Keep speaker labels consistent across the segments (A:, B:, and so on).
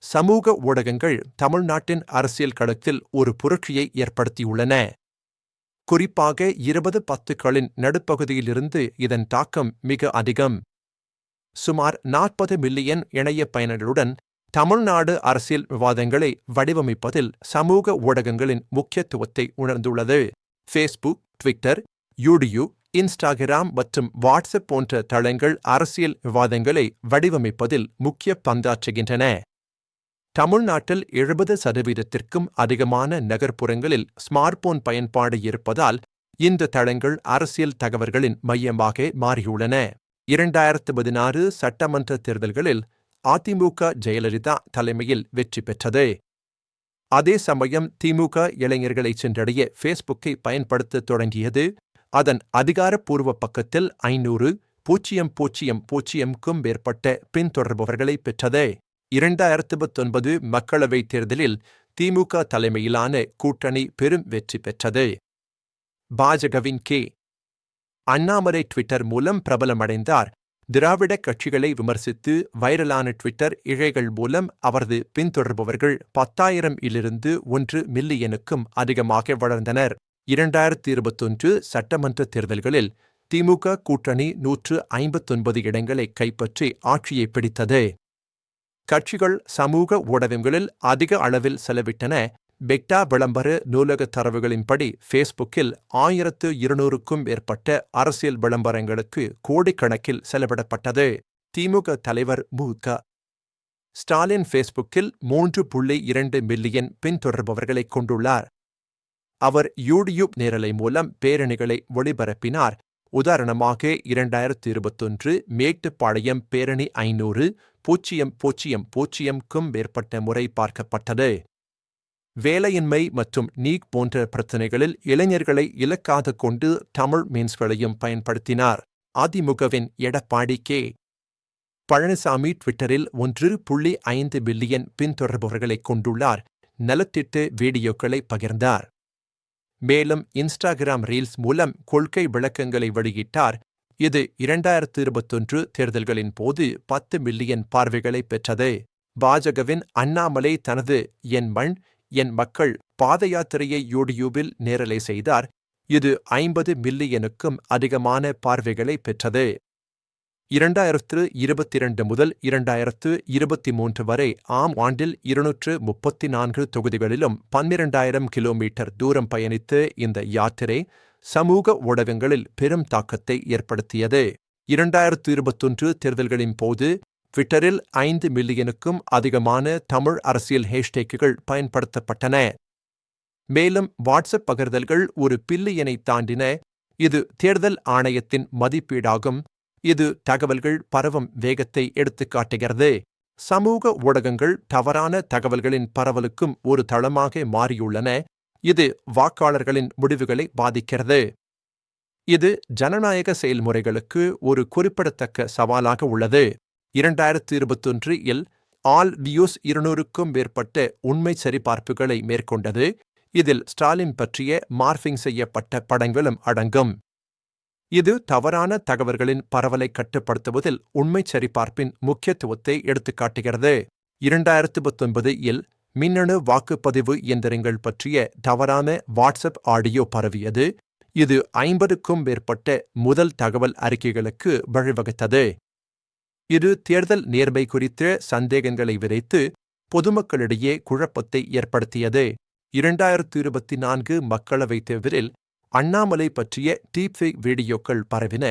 A: சமூக ஊடகங்கள் தமிழ்நாட்டின் அரசியல் களத்தில் ஒரு புரட்சியை ஏற்படுத்தியுள்ளன. குறிப்பாக 2010களின் நடுப்பகுதியிலிருந்து இதன் தாக்கம் மிக அதிகம். சுமார் 40 மில்லியன் இணைய பயனர்களுடன் தமிழ்நாடு அரசியல் விவாதங்களை வடிவமைப்பதில் சமூக ஊடகங்களின் முக்கியத்துவத்தை உணர்ந்துள்ளது. ஃபேஸ்புக், ட்விட்டர், யூடியூப், இன்ஸ்டாகிராம் மற்றும் வாட்ஸ்அப் போன்ற தளங்கள் அரசியல் விவாதங்களை வடிவமைப்பதில் முக்கிய பங்காற்றுகின்றன. தமிழ்நாட்டில் 70%த்திற்கும் அதிகமான நகர்ப்புறங்களில் ஸ்மார்ட்போன் பயன்பாடு இருப்பதால் இந்த தளங்கள் அரசியல் தகவல்களின் மையமாக மாறியுள்ளன. 2016 சட்டமன்ற தேர்தல்களில் அதிமுக ஜெயலலிதா தலைமையில் வெற்றி பெற்றது. அதே சமயம் திமுக இளைஞர்களை சென்றடைய ஃபேஸ்புக்கை பயன்படுத்த தொடங்கியது. அதன் அதிகாரப்பூர்வ பக்கத்தில் 500,000க்கும் மேற்பட்ட பின்தொடர்பவர்களை பெற்றது. 2019 மக்களவைத் தேர்தலில் திமுக தலைமையிலான கூட்டணி பெரும் வெற்றி பெற்றது. பாஜகவின் கே. அண்ணாமலை ட்விட்டர் மூலம் பிரபலமடைந்தார். திராவிட கட்சிகளை விமர்சித்து வைரலான ட்விட்டர் இழைகள் மூலம் அவரது பின்தொடர்பவர்கள் 10,000 1 மில்லியனுக்கும் அதிகமாக வளர்ந்தனர். 2021 சட்டமன்ற தேர்தல்களில் திமுக கூட்டணி 159 இடங்களை கைப்பற்றி ஆட்சியை பிடித்தது. கட்சிகள் சமூக ஊடகங்களில் அதிக அளவில் செலவிட்டன. பெக்டா விளம்பர நூலக தரவுகளின்படி ஃபேஸ்புக்கில் 1200க்கும் மேற்பட்ட அரசியல் விளம்பரங்களுக்கு கோடிக்கணக்கில் செலவிடப்பட்டது. திமுக தலைவர் மு.க. ஸ்டாலின் ஃபேஸ்புக்கில் 3.2 மில்லியன் பின்தொடர்பவர்களை கொண்டுள்ளார். அவர் யூடியூப் நேரலை மூலம் பேரணிகளை ஒளிபரப்பினார். உதாரணமாக 2021 மேட்டுப்பாளையம் பேரணி 500,000க்கும் மேற்பட்ட முறை பார்க்கப்பட்டது. வேலையின்மை மற்றும் நீட் போன்ற பிரச்சினைகளில் இளைஞர்களை இலக்காக கொண்டு தமிழ் மீம்ஸ்களையும் பயன்படுத்தினார். அதிமுகவின் எடப்பாடி கே. பழனிசாமி ட்விட்டரில் 1.5 மில்லியன் பின்தொடர்பவர்களை கொண்டுள்ளார். நலத்திட்ட வீடியோக்களை பகிர்ந்தார். மேலும் இன்ஸ்டாகிராம் ரீல்ஸ் மூலம் கொள்கை விளக்கங்களை வெளியிட்டார். இது 2021 தேர்தல்களின் போது 10 மில்லியன் பார்வைகளை பெற்றது. பாஜகவின் அண்ணாமலை தனது என் மண் என் மக்கள் பாத யாத்திரையை யூடியூபில் நேரலை செய்தார். இது 50 மில்லியனுக்கும் அதிகமான பார்வைகளை பெற்றது. 2022 முதல் 2023 வரை ஆண்டில் 234 தொகுதிகளிலும் 12,000 கிலோமீட்டர் தூரம் பயணித்த இந்த யாத்திரை சமூக ஊடகங்களில் பெரும் தாக்கத்தை ஏற்படுத்தியது. 2021 தேர்தல்களின் போது ட்விட்டரில் 5 மில்லியனுக்கும் அதிகமான தமிழ் அரசியல் ஹேஷ்டேக்குகள் பயன்படுத்தப்பட்டன. மேலும் வாட்ஸ்அப் பகிர்தல்கள் 1 பில்லியனை தாண்டின. இது தேர்தல் ஆணையத்தின் மதிப்பீடாகும். இது தகவல்கள் பரவும் வேகத்தை எடுத்துக்காட்டுகிறது. சமூக ஊடகங்கள் தவறான தகவல்களின் பரவலுக்கும் ஒரு தளமாக மாறியுள்ளன. இது வாக்காளர்களின் முடிவுகளை பாதிக்கிறது. இது ஜனநாயக செயல்முறைகளுக்கு ஒரு குறிப்பிடத்தக்க சவாலாக உள்ளது. 2021 ஆல் வியூஸ் 200க்கும் மேற்பட்ட உண்மை சரிபார்ப்புகளை மேற்கொண்டது. இதில் ஸ்டாலின் பற்றிய மார்பிங் செய்யப்பட்ட படங்களும் அடங்கும். இது தவறான தகவல்களின் பரவலை கட்டுப்படுத்துவதில் உண்மை சரிபார்ப்பின் முக்கியத்துவத்தை எடுத்துக்காட்டுகிறது. 2019 மின்னணு வாக்குப்பதிவு இயந்திரங்கள் பற்றிய தவறான வாட்ஸ்அப் ஆடியோ பரவியது. இது 50க்கும் மேற்பட்ட முதல் தகவல் அறிக்கைகளுக்கு வழிவகுத்தது. இது தேர்தல் நேர்மை குறித்த சந்தேகங்களை விதைத்து பொதுமக்களிடையே குழப்பத்தை ஏற்படுத்தியது. 2024 மக்களவைத் தேர்தலில் அண்ணாமலை பற்றிய டீப்ஃபேக் வீடியோக்கள் பரவின.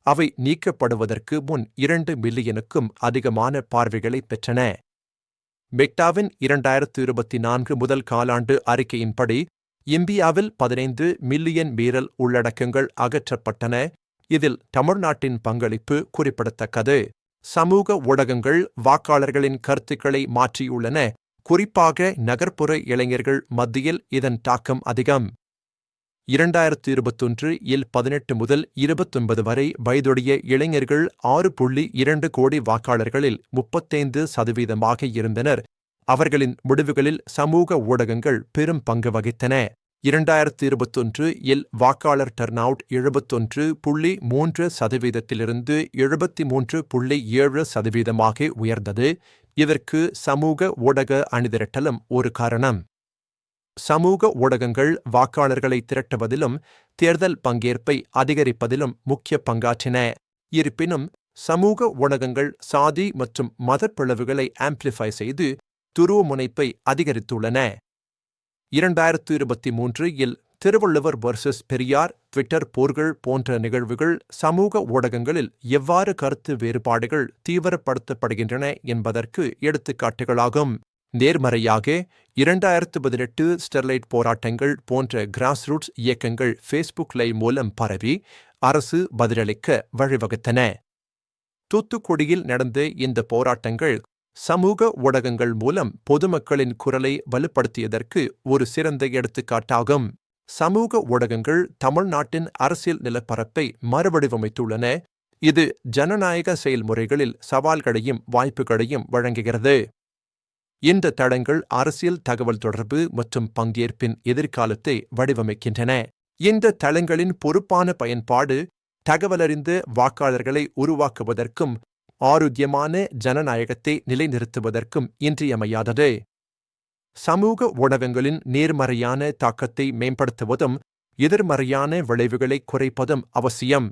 A: அவை நீக்கப்படுவதற்கு முன் 2 மில்லியனுக்கும் அதிகமான பார்வைகளை பெற்றன. பெக்டாவின் 2024 முதல் காலாண்டு அறிக்கையின்படி இந்தியாவில் 15 மில்லியன் மீறல் உள்ளடக்கங்கள் அகற்றப்பட்டன. இதில் தமிழ்நாட்டின் பங்களிப்பு குறிப்பிடத்தக்கது. சமூக ஊடகங்கள் வாக்காளர்களின் கருத்துக்களை மாற்றியுள்ளன. குறிப்பாக நகர்ப்புற இளைஞர்கள் மத்தியில் இதன் தாக்கம் அதிகம். 2021 18 முதல் 29 வரை வயதுடைய இளைஞர்கள் 6.2 கோடி வாக்காளர்களில் 35% இருந்தனர். அவர்களின் முடிவுகளில் சமூக ஊடகங்கள் பெரும் பங்கு வகித்தன. 2021 வாக்காளர் டர்னவுட் 71.3%லிருந்து 73.7%ஆக உயர்ந்தது. இதற்கு சமூக ஊடக அணிதிரட்டலும் ஒரு காரணம். சமூக ஊடகங்கள் வாக்காளர்களை திரட்டுவதிலும் தேர்தல் பங்கேற்பை அதிகரிப்பதிலும் முக்கிய பங்காற்றின. இருப்பினும் சமூக ஊடகங்கள் சாதி மற்றும் மதப் பிளவுகளை ஆம்ப்ளிஃபை செய்து துருவமுனைப்பை அதிகரித்துள்ளன. 2023 இல் திருவள்ளுவர் வர்சஸ் பெரியார் ட்விட்டர் போர்கள் போன்ற நிகழ்வுகள் சமூக ஊடகங்களில் எவ்வாறு கருத்து வேறுபாடுகள் தீவிரப்படுத்தப்படுகின்றன என்பதற்கு எடுத்துக்காட்டுகளாகும். நேர்மறையாக 2018 ஸ்டெர்லைட் போராட்டங்கள் போன்ற கிராஸ்ரூட்ஸ் இயக்கங்கள் ஃபேஸ்புக் லைவ் மூலம் பரவி அரசு பதிலளிக்க வழிவகுத்தன. தூத்துக்குடியில் நடந்த இந்த போராட்டங்கள் சமூக ஊடகங்கள் மூலம் பொதுமக்களின் குரலை வலுப்படுத்தியதற்கு ஒரு சிறந்த எடுத்துக்காட்டாகும். சமூக ஊடகங்கள் தமிழ்நாட்டின் அரசியல் நிலப்பரப்பை மறுவடிவமைத்துள்ளன. இது ஜனநாயக செயல்முறைகளில் சவால்களையும் வாய்ப்புகளையும் வழங்குகிறது. இந்த தளங்கள் அரசியல் தகவல் தொடர்பு மற்றும் பங்கேற்பின் எதிர்காலத்தை வடிவமைக்கின்றன. இந்த தளங்களின் பொறுப்பான பயன்பாடு தகவலறிந்த வாக்காளர்களை உருவாக்குவதற்கும் ஆரோக்கியமான ஜனநாயகத்தை நிலைநிறுத்துவதற்கும் இன்றியமையாதது. சமூக ஊடகங்களின் நேர்மறையான தாக்கத்தை மேம்படுத்துவதும் எதிர்மறையான விளைவுகளை குறைப்பதும் அவசியம்.